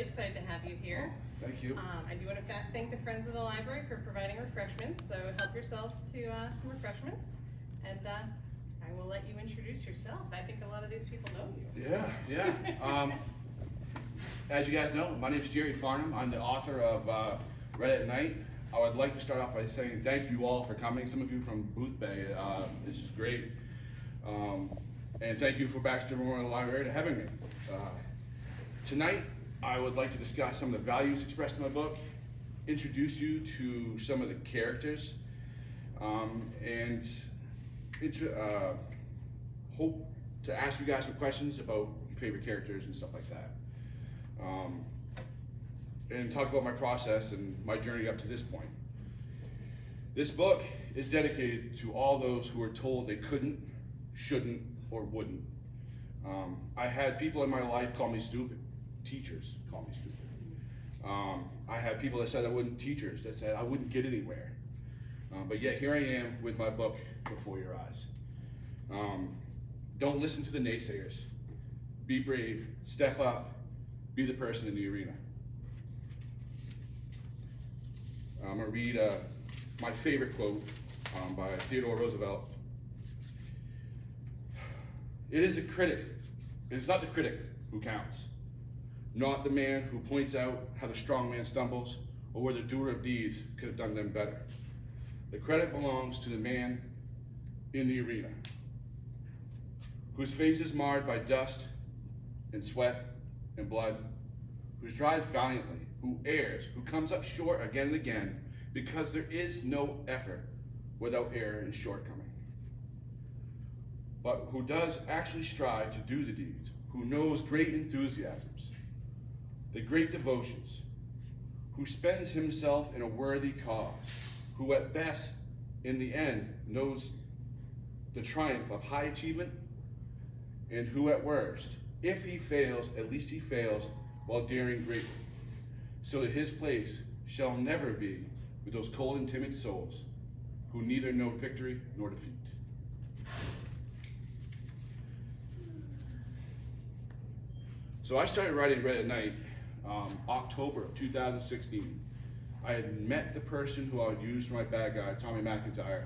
excited to have you here. Thank you. I do want to thank the Friends of the Library for providing refreshments, so help yourselves to some refreshments. And I will let you introduce yourself. I think a lot of these people know you. Yeah. As you guys know, my name is Jerry Farnham. I'm the author of Read at Night. I would like to start off by saying thank you all for coming. Some of you from Booth Bay. This is great. And thank you for Baxter Memorial Library to having me. Tonight, I would like to discuss some of the values expressed in my book, introduce you to some of the characters, and hope to ask you guys some questions about your favorite characters and stuff like that. And talk about my process and my journey up to this point. This book is dedicated to all those who were told they couldn't, shouldn't, or wouldn't. I had people in my life call me stupid. Teachers call me stupid. I had people that said I wouldn't, teachers that said I wouldn't get anywhere. But yet here I am with my book before your eyes. Don't listen to the naysayers. Be brave, step up, be the person in the arena. I'm gonna read my favorite quote by Theodore Roosevelt. It is not the critic who counts, not the man who points out how the strong man stumbles or where the doer of deeds could have done them better. The credit belongs to the man in the arena, whose face is marred by dust and sweat and blood, who strives valiantly, who errs, who comes up short again and again, because there is no effort without error and shortcoming. But who does actually strive to do the deeds, who knows great enthusiasms, the great devotions, who spends himself in a worthy cause, who at best, in the end, knows the triumph of high achievement, and who at worst, if he fails, at least he fails while daring greatly, so that his place shall never be with those cold and timid souls who neither know victory nor defeat. So I started writing Read at Night October of 2016. I had met the person who I would use for my bad guy, Tommy McIntyre,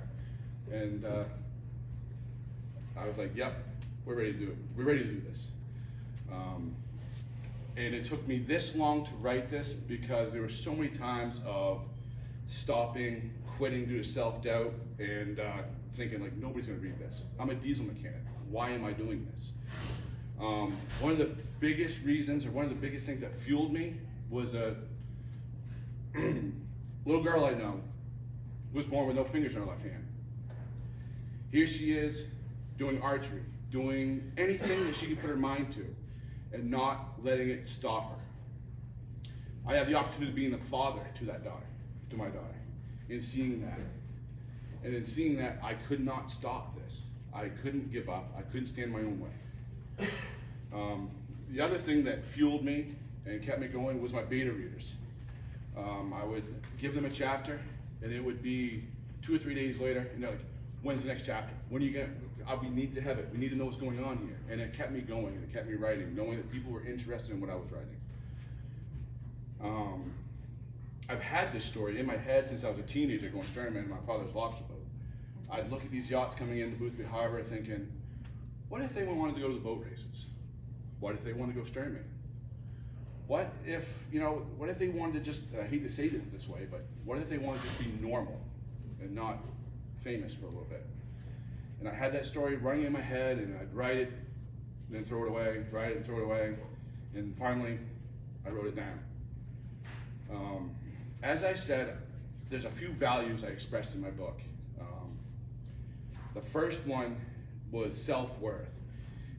and I was like, yep, we're ready to do it. We're ready to do this. And it took me this long to write this because there were so many times of stopping, quitting due to self-doubt, and thinking like, nobody's gonna read this. I'm a diesel mechanic. Why am I doing this? One of the biggest reasons, or one of the biggest things that fueled me was a little girl I know was born with no fingers in her left hand. Here she is doing archery, doing anything that she could put her mind to, and not letting it stop her. I have the opportunity of being the father to that daughter, to my daughter, and seeing that. And in seeing that, I could not stop this. I couldn't give up. I couldn't stand my own way. The other thing that fueled me and kept me going was my beta readers. I would give them a chapter, and it would be 2 or 3 days later, and they're like, when's the next chapter? When are you gonna, we need to have it. We need to know what's going on here. And it kept me going, and it kept me writing, knowing that people were interested in what I was writing. I've had this story in my head since I was a teenager going sternman in my father's lobster boat. I'd look at these yachts coming into Boothby Harbor thinking, what if they wanted to go to the boat races? What if they wanted to go sternman? What if, what if they wanted to just, I hate to say it this way, but what if they wanted to just be normal and not famous for a little bit? And I had that story running in my head, and I'd write it, then throw it away, write it and throw it away, and finally, I wrote it down. As I said, there's a few values I expressed in my book. The first one was self-worth.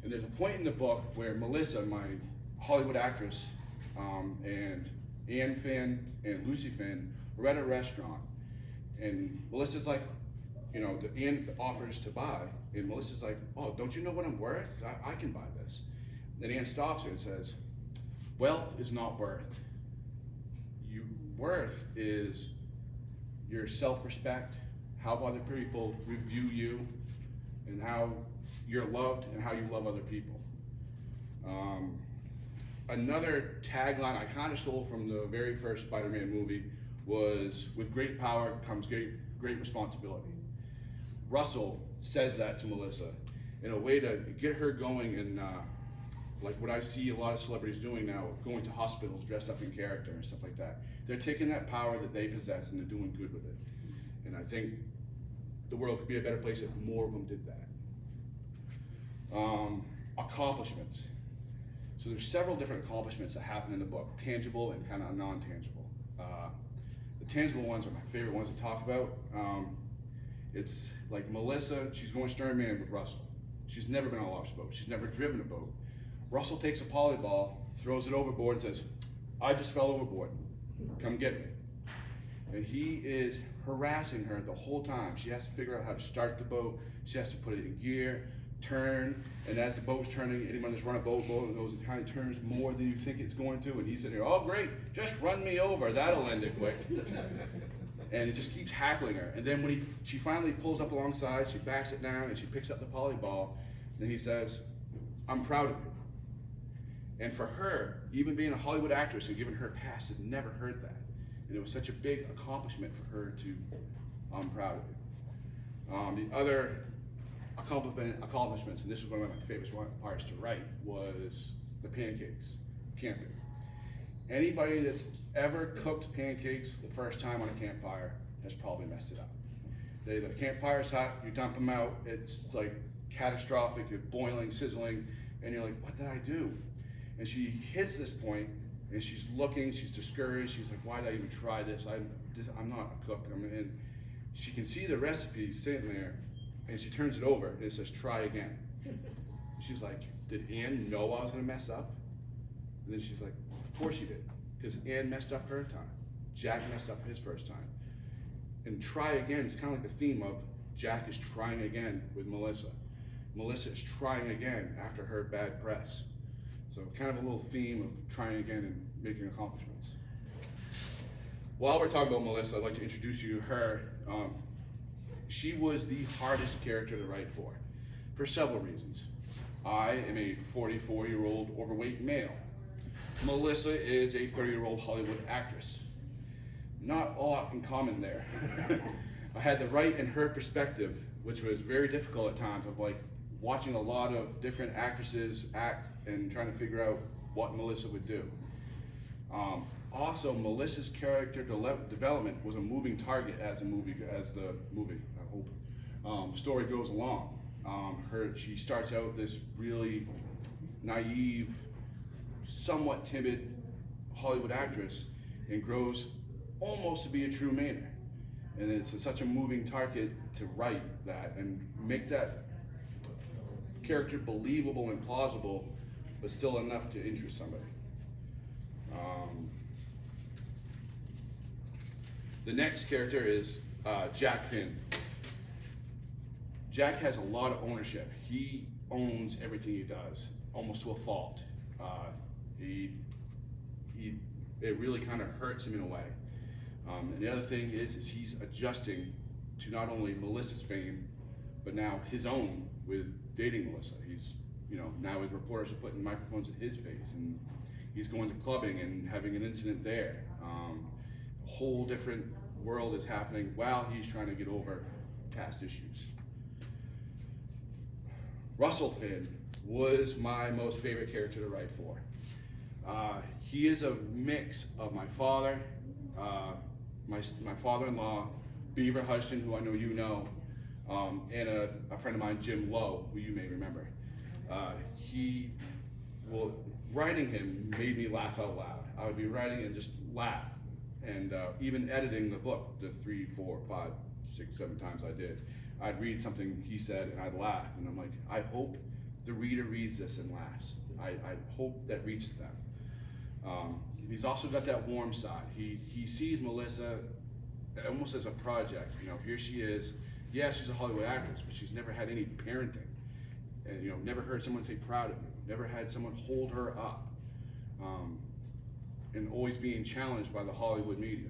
And there's a point in the book where Melissa, my Hollywood actress, and Ann Finn and Lucy Finn were at a restaurant. And Melissa's like, Ann offers to buy, and Melissa's like, oh, don't you know what I'm worth? I can buy this. And Ann stops her and says, wealth is not worth. Worth is your self-respect, how other people review you, and how you're loved and how you love other people. another tagline I kind of stole from the very first Spider-Man movie was, with great power comes great responsibility. Russell says that to Melissa in a way to get her going in, like what I see a lot of celebrities doing now, going to hospitals dressed up in character and stuff like that. They're taking that power that they possess and they're doing good with it. And I think the world could be a better place if more of them did that. Accomplishments. So there's several different accomplishments that happen in the book, tangible and kind of non-tangible. The tangible ones are my favorite ones to talk about. It's like Melissa, she's going stern man with Russell. She's never been on a large boat. She's never driven a boat. Russell takes a polyball, throws it overboard and says, I just fell overboard. Come get me. And he is harassing her the whole time. She has to figure out how to start the boat. She has to put it in gear, turn, and as the boat's turning, anyone that's run a boat knows it kind of turns more than you think it's going to, and he's sitting there, oh great, just run me over, that'll end it quick. And it just keeps hackling her. And then when she finally pulls up alongside, she backs it down and she picks up the polyball, and he says, I'm proud of you. And for her, even being a Hollywood actress and given her past, had never heard that. And it was such a big accomplishment for her to, I'm proud of you. The other accomplishments, and this was one of my favorite parts to write, was the pancakes, camping. Anybody that's ever cooked pancakes the first time on a campfire has probably messed it up. The campfire's hot, you dump them out, it's like catastrophic, you're boiling, sizzling, and you're like, what did I do? And she hits this point, and she's looking, she's discouraged, she's like, why did I even try this? I'm not a cook. And she can see the recipe sitting there, and she turns it over, and it says, try again. She's like, did Ann know I was gonna mess up? And then she's like, of course she did, because Ann messed up her time. Jack messed up his first time. And try again is kind of like the theme of Jack is trying again with Melissa. Melissa is trying again after her bad press. So kind of a little theme of trying again and making accomplishments. While we're talking about Melissa, I'd like to introduce you to her. She was the hardest character to write for several reasons. I am a 44-year-old overweight male. Melissa is a 30-year-old Hollywood actress. Not a lot in common there. I had to write in her perspective, which was very difficult at times, of like watching a lot of different actresses act and trying to figure out what Melissa would do. Also, Melissa's character development was a moving target as the movie, I hope, story goes along. She starts out this really naive, somewhat timid Hollywood actress and grows almost to be a true Mainer. And it's such a moving target to write that and make that character believable and plausible, but still enough to interest somebody. The next character is Jack Finn. Jack has a lot of ownership. He owns everything he does, almost to a fault. It really kind of hurts him in a way. And the other thing is he's adjusting to not only Melissa's fame, but now his own with dating Melissa. He's, now his reporters are putting microphones in his face, and he's going to clubbing and having an incident there. A whole different world is happening while he's trying to get over past issues. Russell Finn was my most favorite character to write for. He is a mix of my father, my father-in-law, Beaver Hudson, who I know you know, and a friend of mine, Jim Lowe, who you may remember. Writing him made me laugh out loud. I would be writing and just laugh. And even editing the book, the 3, 4, 5, 6, 7 times I did, I'd read something he said and I'd laugh. And I'm like, I hope the reader reads this and laughs. I hope that reaches them. He's also got that warm side. He sees Melissa almost as a project. Here she is. Yeah, she's a Hollywood actress, but she's never had any parenting. And never heard someone say proud of you. Never had someone hold her up. And always being challenged by the Hollywood media.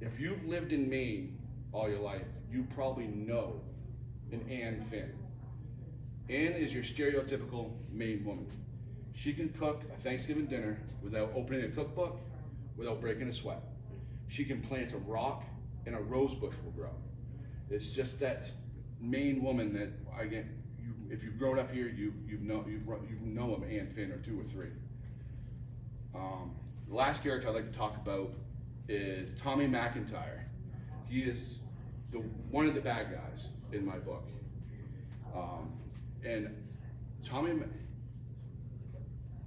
If you've lived in Maine all your life, you probably know an Ann Finn. Anne is your stereotypical Maine woman. She can cook a Thanksgiving dinner without opening a cookbook, without breaking a sweat. She can plant a rock and a rose bush will grow. It's just that Maine woman that, again, if you've grown up here, you know of Anne Finn or two or three. The last character I'd like to talk about is Tommy McIntyre. He is one of the bad guys in my book. And Tommy,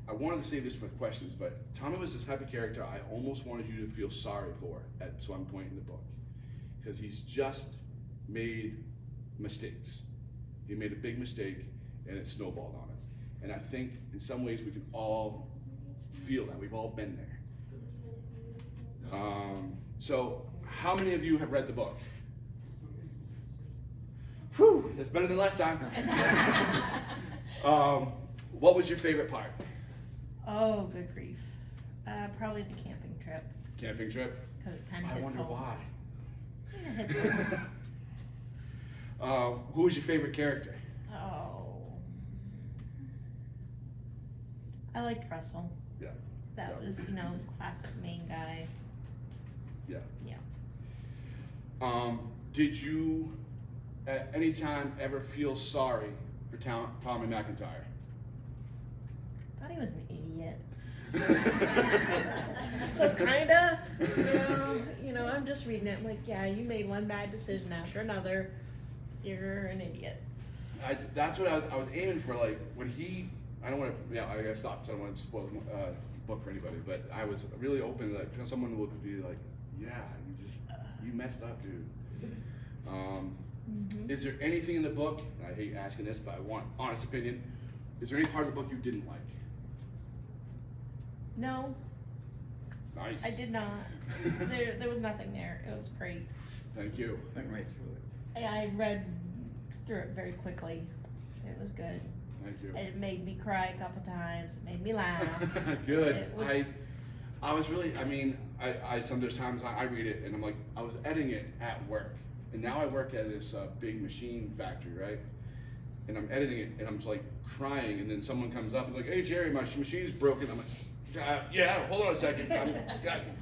I wanted to save this for questions, but Tommy was the type of character I almost wanted you to feel sorry for at some point in the book, because he's just made mistakes. He made a big mistake and it snowballed on him. And I think in some ways we can all feel that. We've all been there. So how many of you have read the book? Whew, that's better than last time. What was your favorite part? Oh, good grief. Probably the camping trip. Camping trip? Because it kind of I hits wonder home. why. Kinda hits home. Who was your favorite character? Oh. I liked Russell. Yeah. That Yeah. was, classic Maine guy. Yeah. Yeah. Did you at any time ever feel sorry for Tommy McIntyre? I thought he was an idiot. So kinda, I'm just reading it. I'm like, yeah, you made one bad decision after another. You're an idiot. That's what I was aiming for. Like when I don't want to. I gotta stop. 'Cause I don't want to spoil the book for anybody. But I was really open. Like someone would be like, "Yeah, you messed up, dude." Is there anything in the book? I hate asking this, but I want honest opinion. Is there any part of the book you didn't like? No, Nice. I did not. There was nothing there. It was great. Thank you. Went right through it. I read through it very quickly. It was good. Thank you. It made me cry a couple times. It made me laugh. Good. It was- I was really. I sometimes I read it and I'm like, I was editing it at work, and now I work at this big machine factory, right? And I'm editing it and I'm just like crying, and then someone comes up and is like, "Hey Jerry, my machine's broken." I'm like, "Yeah, hold on a second.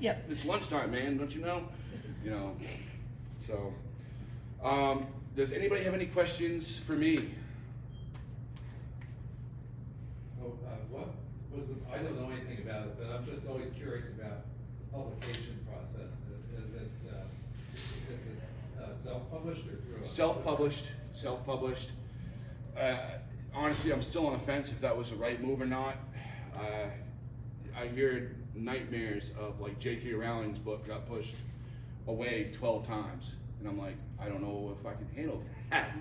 Yep. It's lunchtime, man. Don't you know?" So, does anybody have any questions for me? What was I don't know anything about it, but I'm just always curious about the publication process. Is it self-published or through a? Self-published. Honestly, I'm still on the fence if that was the right move or not. I heard nightmares of like J.K. Rowling's book got pushed away 12 times, and I'm like, I don't know if I can handle that.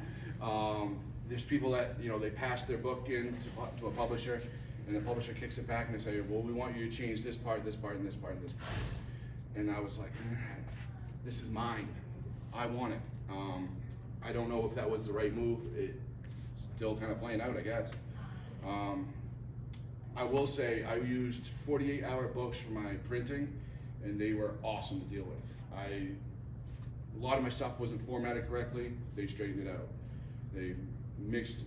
There's people that they pass their book in to a publisher, and the publisher kicks it back and they say, well, we want you to change this part, this part, and this part, and this part. And I was like, this is mine. I want it. I don't know if that was the right move. It's still kind of playing out, I guess. I will say I used 48-hour books for my printing, and they were awesome to deal with. A lot of my stuff wasn't formatted correctly. They straightened it out. They mixed,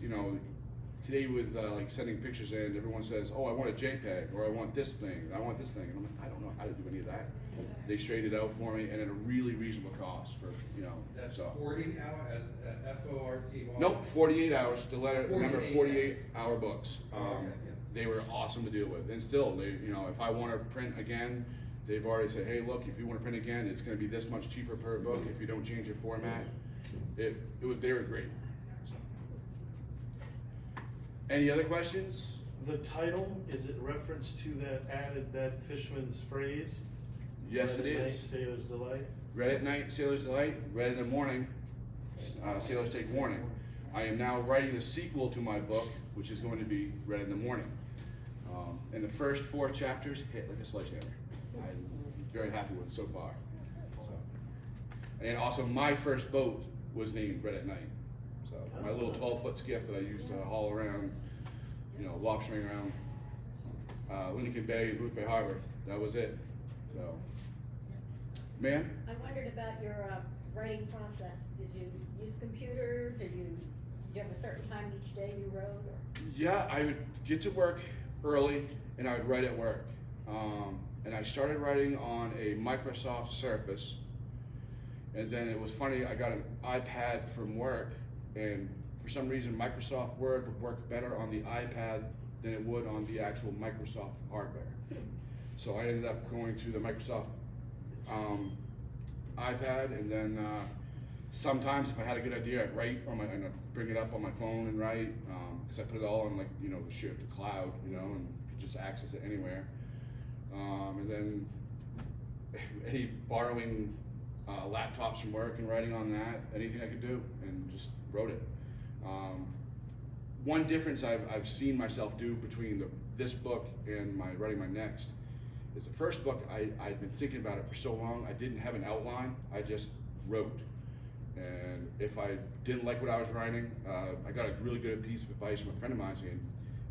today with like sending pictures in, everyone says, oh, I want a JPEG, or I want this thing, I want this thing. And I'm like, I don't know how to do any of that. They straightened it out for me, and at a really reasonable cost for, That's so. 40 hour as FORT. Nope, 48 hours, the number 48 48-hour books. Okay, yeah. They were awesome to deal with, and still, they, if I want to print again, they've already said, hey, look, if you want to print again, it's going to be this much cheaper per book if you don't change your format. They were great. Any other questions? The title, is it reference to that fisherman's phrase? Yes, it Red at night, is. Sailor's delight. Red at night, sailor's delight. Red in the morning, sailors take warning. I am now writing the sequel to my book, which is going to be Red in the Morning. And the first 4 chapters hit like a sledgehammer. I'm very happy with it so far. So. And also, my first boat was named Red at Night. So my little 12-foot skiff that I used to haul around, lobstering around Lincoln Bay, Booth Bay Harbor. That was it. So, ma'am? I wondered about your writing process. Did you use computer? Did you you have a certain time each day you rode, or? Yeah, I would get to work early and I would write at work. And I started writing on a Microsoft Surface. And then it was funny, I got an iPad from work, and for some reason Microsoft Word would work better on the iPad than it would on the actual Microsoft hardware. So I ended up going to the Microsoft iPad, and then sometimes if I had a good idea, I'd write on and I'd bring it up on my phone and write, because I put it all on, like, you know, the cloud, you know, and could just access it anywhere. And then any borrowing laptops from work and writing on that, anything I could do, and just wrote it. One difference I've seen myself do between this book and writing my next is the first book, I'd been thinking about it for so long, I didn't have an outline, I just wrote. And if I didn't like what I was writing, I got a really good piece of advice from a friend of mine saying,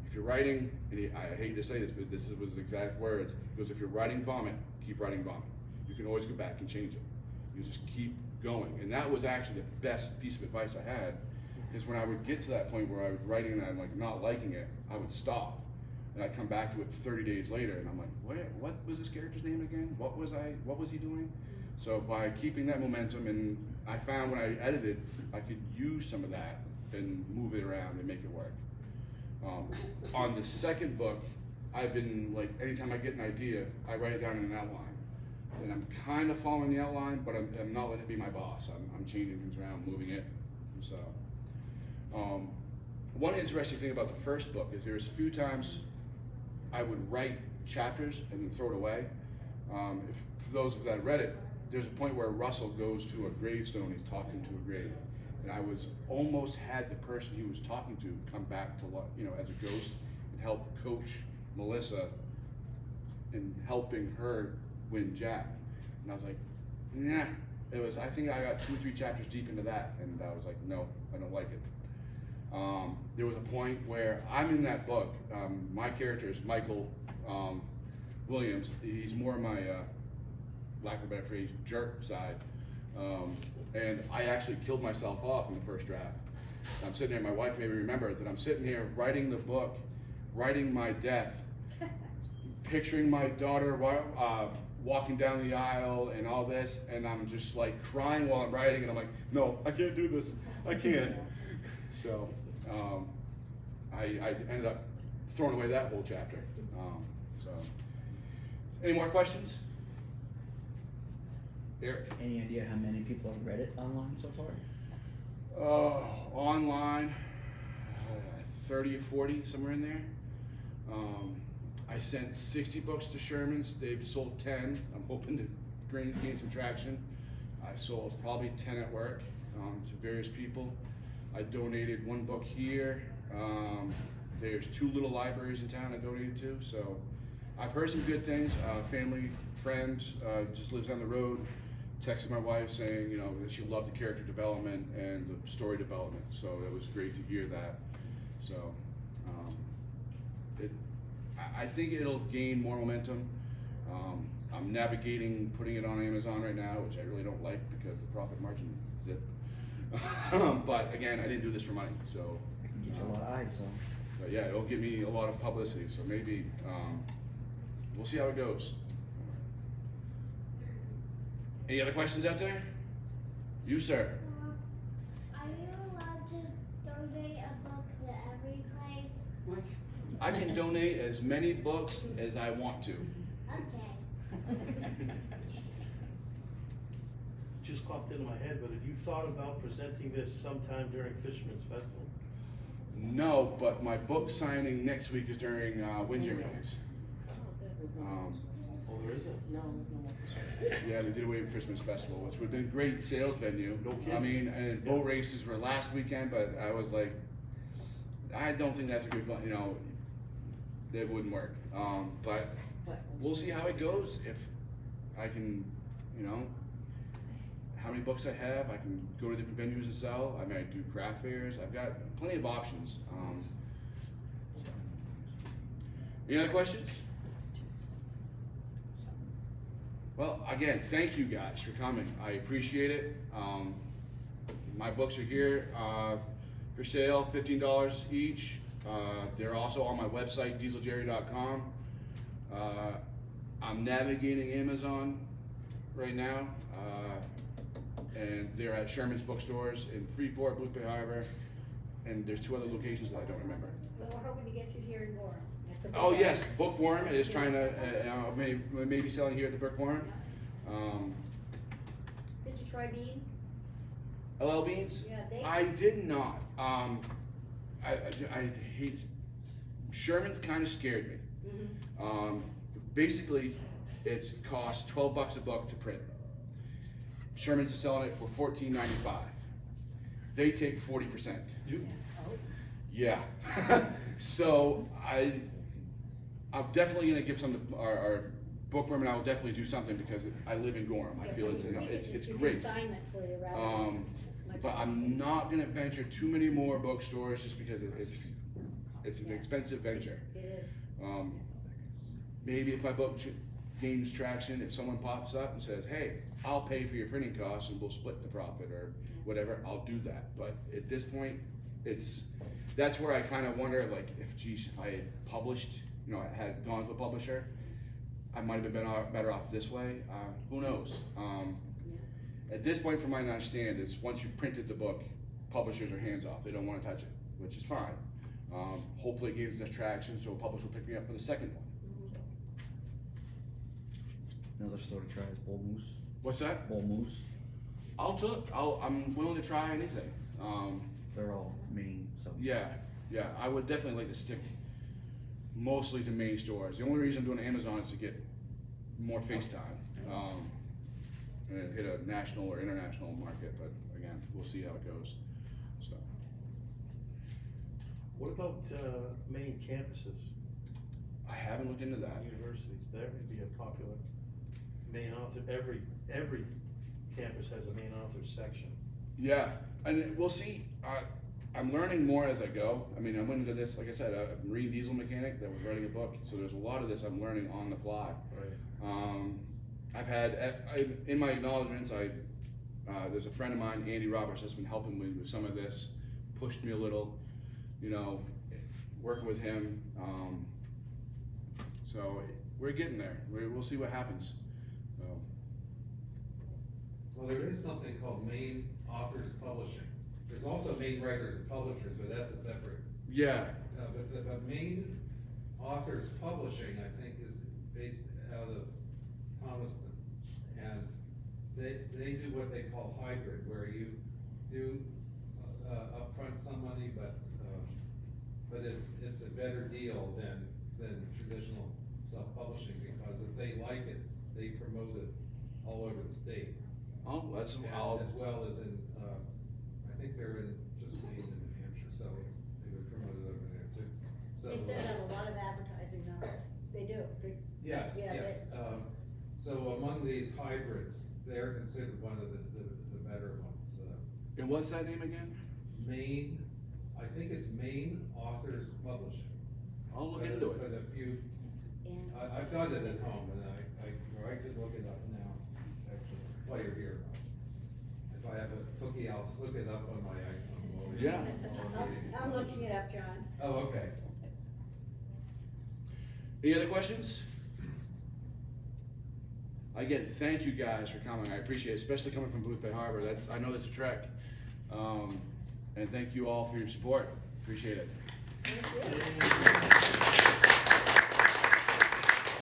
if you're writing, and I hate to say this, but this was his exact words, he goes, if you're writing vomit, keep writing vomit. You can always go back and change it. You just keep going. And that was actually the best piece of advice I had, is when I would get to that point where I was writing and I'm like not liking it, I would stop. And I'd come back to it 30 days later and I'm like, what was this character's name again? What was he doing? So by keeping that momentum, and I found when I edited, I could use some of that and move it around and make it work. On the second book, I've been like, anytime I get an idea, I write it down in an outline. And I'm kind of following the outline, but I'm not letting it be my boss. I'm changing things around, moving it. So, one interesting thing about the first book is there's a few times I would write chapters and then throw it away. For those that read it, there's a point where Russell goes to a gravestone, he's talking to a grave. And I was almost had the person he was talking to come back to, you know, as a ghost and help coach Melissa in helping her win Jack. And I was like, nah. I think I got 2 or 3 chapters deep into that, and I was like, no, I don't like it. There was a point where I'm in that book. My character is Michael Williams. He's more my, lack of a better phrase, jerk side. And I actually killed myself off in the first draft. I'm sitting there, my wife made me remember that I'm sitting here writing the book, writing my death, picturing my daughter walking down the aisle and all this, and I'm just like crying while I'm writing, and I'm like, no, I can't do this, I can't. So I ended up throwing away that whole chapter. So, any more questions? Eric? Any idea how many people have read it online so far? Online, 30 or 40, somewhere in there. I sent 60 books to Sherman's. They've sold 10. I'm hoping to gain some traction. I sold probably 10 at work to various people. I donated 1 book here. There's 2 little libraries in town I donated to. So I've heard some good things. Family, friend, just lives down the road, texted my wife saying, you know, that she loved the character development and the story development. So it was great to hear that. So I think it'll gain more momentum. I'm navigating putting it on Amazon right now, which I really don't like because the profit margin is zip. But again, I didn't do this for money, so. I can get you a lot of eyes, so. But yeah, it'll give me a lot of publicity, so maybe we'll see how it goes. Any other questions out there? You, sir. Are you allowed to donate a book to every place? What? I can donate as many books as I want to. Okay. Just popped into my head, but have you thought about presenting this sometime during Fisherman's Festival? No, but my book signing next week is during Windjammer Days. Oh, there isn't? No, there's no more. Yeah, they did away with Fisherman's Festival, which would have been a great sales venue. No kidding. I mean, and boat races were last weekend, but I was like, I don't think that's a good, you know, it wouldn't work. But we'll see how it goes. If I can, you know, how many books I have, I can go to different venues and sell. I might do craft fairs. I've got plenty of options. Any other questions? Well, again, thank you guys for coming. I appreciate it. My books are here. for sale, $15 each. They're also on my website, dieseljerry.com. I'm navigating Amazon right now, and they're at Sherman's bookstores in Freeport, Boothbay Harbor, and there's 2 other locations that I don't remember. Well, we're hoping to get you here in Gorham. at the Oh book yes, fair. Bookworm is trying to, maybe selling here at the Bookworm. Did you try Bean? LL Beans? Yeah, they. I did not. I hate, Sherman's kind of scared me. Mhm. Basically, it's cost $12 a book to print. Sherman's is selling it for $14.95. They take 40%. Oh, Yeah. So I'm definitely gonna give some to our bookworm, and I will definitely do something because I live in Gorham. I yeah, feel we it's could it's just do great. consignment for you rather than much But I'm not gonna venture too many more bookstores just because it's an expensive venture. It is. Maybe if my book gains traction, if someone pops up and says, hey, I'll pay for your printing costs and we'll split the profit or whatever, I'll do that. But at this point, that's where I kind of wonder, like, if I had published, I had gone to a publisher, I might have been better off this way. Who knows? At this point, from my understanding, is once you've printed the book, publishers are hands off. They don't want to touch it, which is fine. Hopefully it gains enough traction so a publisher will pick me up for the second one. Another store to try is Bull Moose. What's that? Bull Moose. I'm willing to try anything. They're all Maine, so. Yeah, I would definitely like to stick mostly to Maine stores. The only reason I'm doing Amazon is to get more face time, and hit a national or international market, but again, we'll see how it goes, so. What about, Maine campuses, I haven't looked into that. universities? That would be a popular Maine author, every campus has a Maine author section. Yeah, and we'll see. I'm learning more as I go. I mean, I went into this, like I said, a marine diesel mechanic that was writing a book, so there's a lot of this I'm learning on the fly. Right. I've had, in my acknowledgements, there's a friend of mine, Andy Roberts, has been helping me with some of this, pushed me a little, working with him. So we're getting there. We'll see what happens. So. Well, there is something called Maine Authors Publishing. There's also Maine Writers and Publishers, but that's a separate. Yeah. But Maine Authors Publishing, I think, is based out of Thomaston. And they do what they call hybrid, where you do upfront some money, but it's a better deal than traditional self-publishing, because if they like it, they promote it all over the state. Oh, that's, And as well as in, I think they're in just Maine and New Hampshire, so they would promote it over there too. So, They send out a lot of advertising now. They do. yes, Yeah, yes. So among these hybrids, they're considered one of the better ones. and what's that name again? Maine, I think it's Maine Authors Publishing. I'll look into it. But if you, And I've got it at home, and I could look it up now, actually, while you're here. If I have a cookie, I'll look it up on my iPhone. while we're- Yeah. while we're meeting. I'm looking it up, John. Oh, okay. Any other questions? Again, thank you guys for coming. I appreciate it, especially coming from Boothbay Harbor. I know that's a trek. And thank you all for your support. Appreciate it. Thank you.